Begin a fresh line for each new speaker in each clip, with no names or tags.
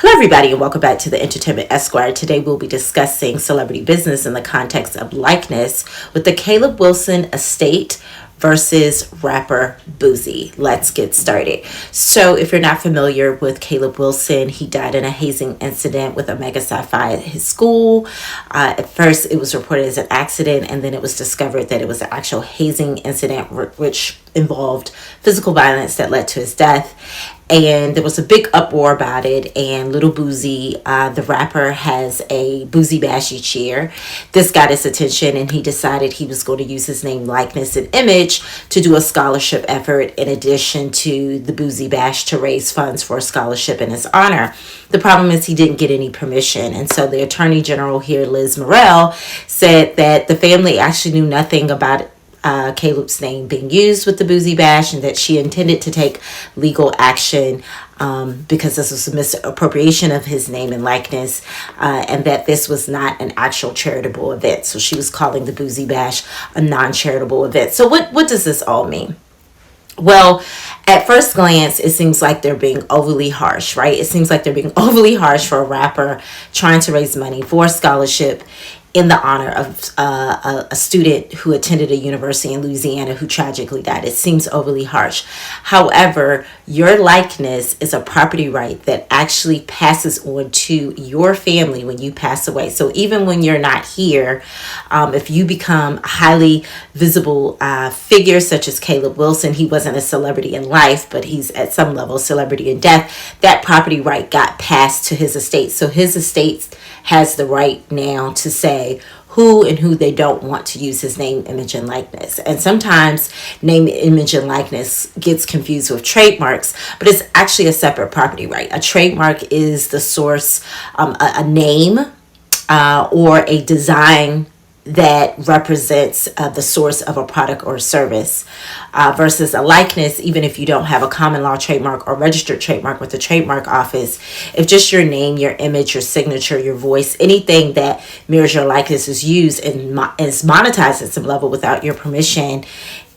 Hello, everybody, and welcome back to the Entertainment Esquire. Today, we'll be discussing celebrity business in the context of likeness with the Caleb Wilson estate versus rapper Boosie. Let's get started. So, if you're not familiar with Caleb Wilson, he died in a hazing incident with Omega Psi at his school. At first, it was reported as an accident, and then it was discovered that it was an actual hazing incident, which involved physical violence that led to his death. And there was a big uproar about it. And Little Boosie, the rapper, has a Boosie Bash each year. This got his attention, and he decided he was going to use his name, likeness, and image to do a scholarship effort in addition to the Boosie Bash to raise funds for a scholarship in his honor. The problem is he didn't get any permission. And so the Attorney General here, Liz Morrell, said that the family actually knew nothing about Caleb's name being used with the Boosie Bash, and that she intended to take legal action because this was a misappropriation of his name and likeness, and that this was not an actual charitable event. So she was calling the Boosie Bash a non-charitable event. So what does this all mean? Well, at first glance, it seems like they're being overly harsh, right? It seems like they're being overly harsh for a rapper trying to raise money for a scholarship in the honor of a student who attended a university in Louisiana who tragically died. It seems overly harsh. However, your likeness is a property right that actually passes on to your family when you pass away. So even when you're not here, if you become a highly visible figure such as Caleb Wilson, he wasn't a celebrity in life, but he's at some level a celebrity in death, that property right got passed to his estate. So his estate has the right now to say who and who they don't want to use his name, image, and likeness. And sometimes name, image, and likeness gets confused with trademarks, but it's actually a separate property right. A trademark is the source, a name or a design that represents the source of a product or service, versus a likeness. Even if you don't have a common law trademark or registered trademark with the trademark office, if just your name, your image, your signature, your voice, anything that mirrors your likeness is used and is monetized at some level without your permission,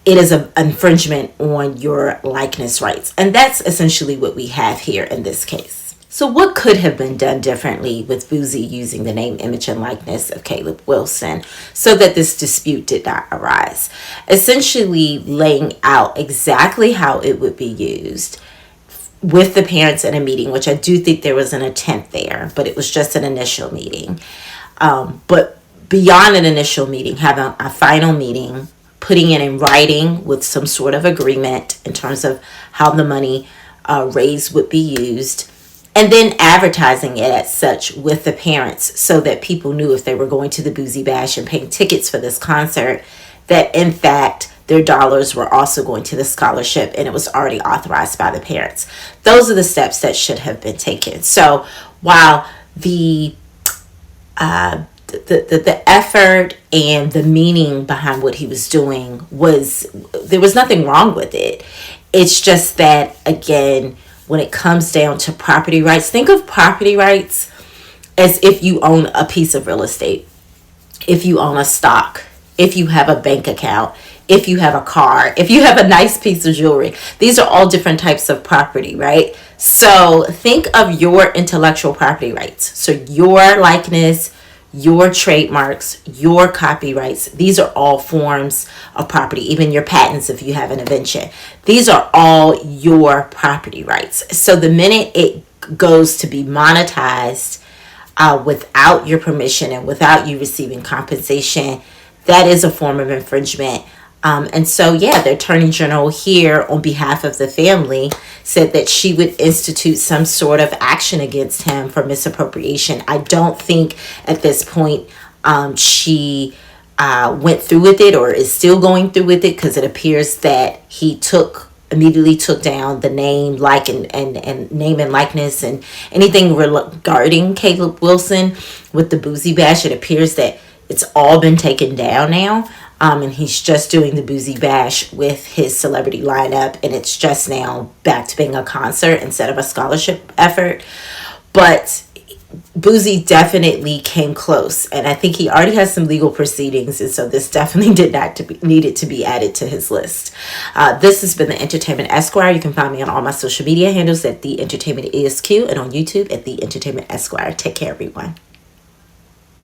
it is an infringement on your likeness rights. And that's essentially what we have here in this case. So what could have been done differently with Boosie using the name, image, and likeness of Caleb Wilson so that this dispute did not arise? Essentially laying out exactly how it would be used with the parents in a meeting, which I do think there was an attempt there, but it was just an initial meeting. But beyond an initial meeting, having a final meeting, putting it in writing with some sort of agreement in terms of how the money raised would be used, and then advertising it as such with the parents so that people knew if they were going to the Boosie Bash and paying tickets for this concert, that in fact their dollars were also going to the scholarship, and it was already authorized by the parents. Those are the steps that should have been taken. So while the effort and the meaning behind what he was doing there was nothing wrong with it. It's just that, again, when it comes down to property rights, think of property rights as if you own a piece of real estate, if you own a stock, if you have a bank account, if you have a car, if you have a nice piece of jewelry. These are all different types of property, right? So think of your intellectual property rights. So your likeness, your trademarks, your copyrights, these are all forms of property. Even your patents, if you have an invention, these are all your property rights. So the minute it goes to be monetized without your permission and without you receiving compensation, that is a form of infringement. And so, the Attorney General here on behalf of the family said that she would institute some sort of action against him for misappropriation. I don't think at this point she went through with it or is still going through with it, because it appears that he immediately took down the name, and name and likeness and anything regarding Caleb Wilson with the Boosie Bash. It appears that it's all been taken down now. And he's just doing the Boosie Bash with his celebrity lineup, and it's just now back to being a concert instead of a scholarship effort. But Boozy definitely came close, and I think he already has some legal proceedings, and so this definitely did not needed to be added to his list. This has been the Entertainment Esquire. You can find me on all my social media handles at The Entertainment ESQ and on YouTube at The Entertainment Esquire. Take care, everyone.